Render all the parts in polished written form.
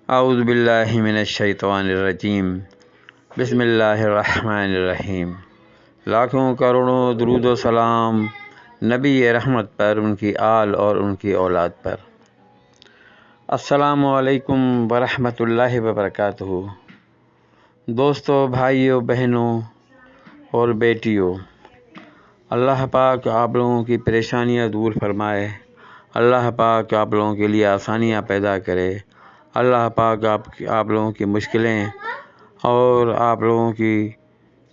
اعوذ باللہ من الشیطان الرجیم بسم اللہ الرحمن الرحیم۔ لاکھوں کروڑوں درود و سلام نبی رحمت پر، ان کی آل اور ان کی اولاد پر۔ السلام علیکم ورحمۃ اللہ وبرکاتہ۔ دوستو، بھائیوں، بہنوں اور بیٹیوں، اللہ پاک آپ لوگوں کی پریشانیاں دور فرمائے، اللہ پاک آپ لوگوں کے لیے آسانیاں پیدا کرے، اللہ پاک آپ لوگوں کی مشکلیں اور آپ لوگوں کی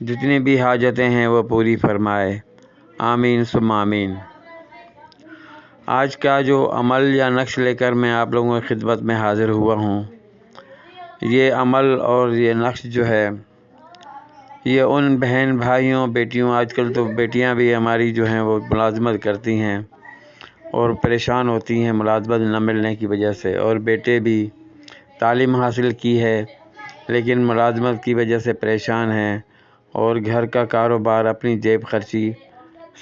جتنی بھی حاجتیں ہیں وہ پوری فرمائے، آمین ثم آمین۔ آج کا جو عمل یا نقش لے کر میں آپ لوگوں کی خدمت میں حاضر ہوا ہوں، یہ عمل اور یہ نقش جو ہے، یہ ان بہن بھائیوں، بیٹیوں، آج کل تو بیٹیاں بھی ہماری جو ہیں وہ ملازمت کرتی ہیں اور پریشان ہوتی ہیں ملازمت نہ ملنے کی وجہ سے، اور بیٹے بھی تعلیم حاصل کی ہے لیکن ملازمت کی وجہ سے پریشان ہیں اور گھر کا کاروبار، اپنی جیب خرچی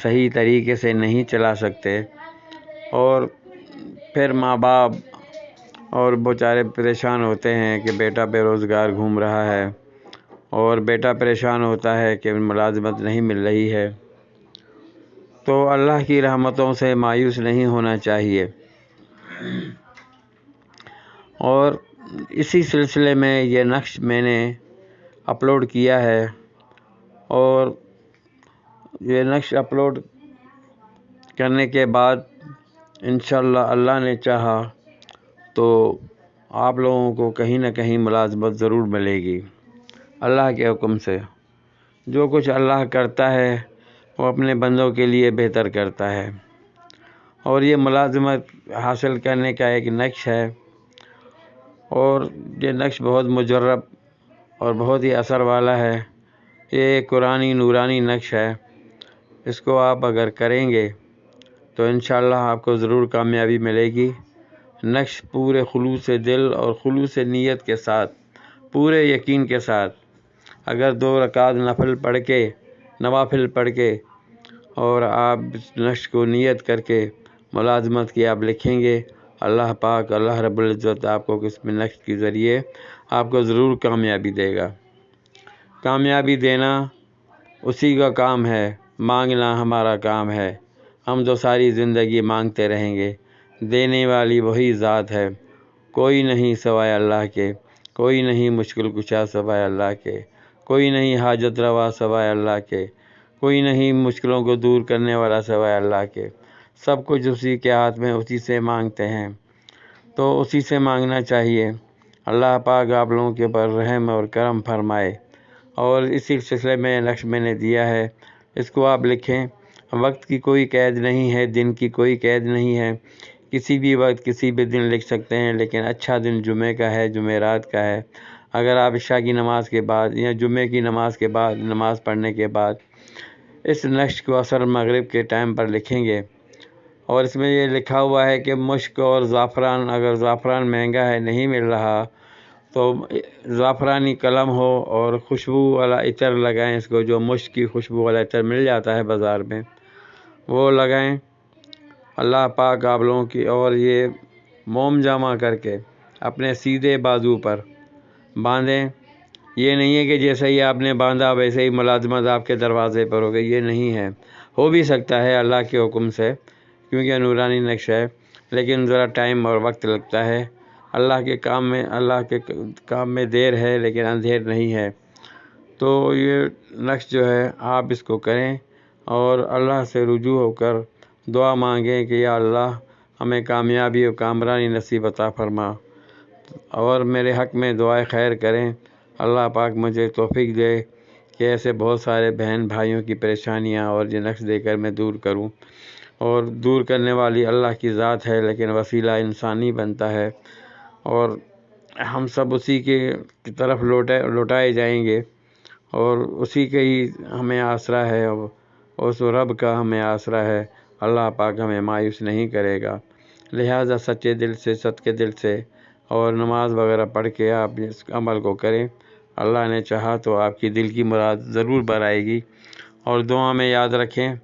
صحیح طریقے سے نہیں چلا سکتے، اور پھر ماں باپ اور بیچارے پریشان ہوتے ہیں کہ بیٹا بے روزگار گھوم رہا ہے، اور بیٹا پریشان ہوتا ہے کہ ملازمت نہیں مل رہی ہے۔ تو اللہ کی رحمتوں سے مایوس نہیں ہونا چاہیے، اور اسی سلسلے میں یہ نقش میں نے اپلوڈ کیا ہے، اور یہ نقش اپلوڈ کرنے کے بعد انشاءاللہ اللہ نے چاہا تو آپ لوگوں کو کہیں نہ کہیں ملازمت ضرور ملے گی، اللہ کے حکم سے۔ جو کچھ اللہ کرتا ہے وہ اپنے بندوں کے لیے بہتر کرتا ہے، اور یہ ملازمت حاصل کرنے کا ایک نقش ہے، اور یہ نقش بہت مجرب اور بہت ہی اثر والا ہے۔ یہ ایک قرآنی نورانی نقش ہے، اس کو آپ اگر کریں گے تو انشاءاللہ آپ کو ضرور کامیابی ملے گی۔ نقش پورے خلوص دل اور خلوص نیت کے ساتھ، پورے یقین کے ساتھ، اگر 2 رکعت نوافل پڑھ کے اور آپ اس نقش کو نیت کر کے ملازمت کی آپ لکھیں گے، اللہ پاک، اللہ رب العزت آپ کو اس میں نقش کے ذریعے آپ کو ضرور کامیابی دے گا۔ کامیابی دینا اسی کا کام ہے، مانگنا ہمارا کام ہے۔ ہم تو ساری زندگی مانگتے رہیں گے، دینے والی وہی ذات ہے، کوئی نہیں سوائے اللہ کے، کوئی نہیں مشکل کشا سوائے اللہ کے، کوئی نہیں حاجت روا سوائے اللہ کے، کوئی نہیں مشکلوں کو دور کرنے والا سوائے اللہ کے۔ سب کچھ اسی کے ہاتھ میں، اسی سے مانگتے ہیں، تو اسی سے مانگنا چاہیے۔ اللہ پاک آپ لوگوں کے اوپر رحم اور کرم فرمائے، اور اسی سلسلے میں نقش میں نے دیا ہے، اس کو آپ لکھیں۔ وقت کی کوئی قید نہیں ہے، دن کی کوئی قید نہیں ہے، کسی بھی وقت کسی بھی دن لکھ سکتے ہیں، لیکن اچھا دن جمعے کا ہے، جمعرات کا ہے۔ اگر آپ عشاء کی نماز کے بعد یا جمعے کی نماز کے بعد، نماز پڑھنے کے بعد اس نقش کو عصر مغرب کے ٹائم پر لکھیں گے، اور اس میں یہ لکھا ہوا ہے کہ مشک اور زعفران، اگر زعفران مہنگا ہے، نہیں مل رہا، تو زعفرانی قلم ہو اور خوشبو والا عطر لگائیں، اس کو جو مشک کی خوشبو والا عطر مل جاتا ہے بازار میں، وہ لگائیں۔ اللہ پاک آپ لوگوں کی، اور یہ موم جمع کر کے اپنے سیدھے بازو پر باندھیں۔ یہ نہیں ہے کہ جیسے ہی آپ نے باندھا ویسے ہی ملازمت آپ کے دروازے پر ہو گئی، یہ نہیں ہے۔ ہو بھی سکتا ہے اللہ کے حکم سے، کیونکہ نورانی نقش ہے، لیکن ذرا ٹائم اور وقت لگتا ہے۔ اللہ کے کام میں دیر ہے لیکن اندھیر نہیں ہے۔ تو یہ نقش جو ہے آپ اس کو کریں، اور اللہ سے رجوع ہو کر دعا مانگیں کہ یا اللہ ہمیں کامیابی اور کامرانی نصیب عطا فرما، اور میرے حق میں دعائے خیر کریں۔ اللہ پاک مجھے توفیق دے کہ ایسے بہت سارے بہن بھائیوں کی پریشانیاں اور یہ نقش دے کر میں دور کروں، اور دور کرنے والی اللہ کی ذات ہے، لیکن وسیلہ انسانی بنتا ہے، اور ہم سب اسی کی طرف لوٹائے جائیں گے، اور اسی کے ہی ہمیں آسرا ہے، اس رب کا ہمیں آسرا ہے۔ اللہ پاک ہمیں مایوس نہیں کرے گا، لہٰذا سچے دل سے، صدقے دل سے اور نماز وغیرہ پڑھ کے آپ اس عمل کو کریں۔ اللہ نے چاہا تو آپ کی دل کی مراد ضرور بر آئے گی، اور دعا میں یاد رکھیں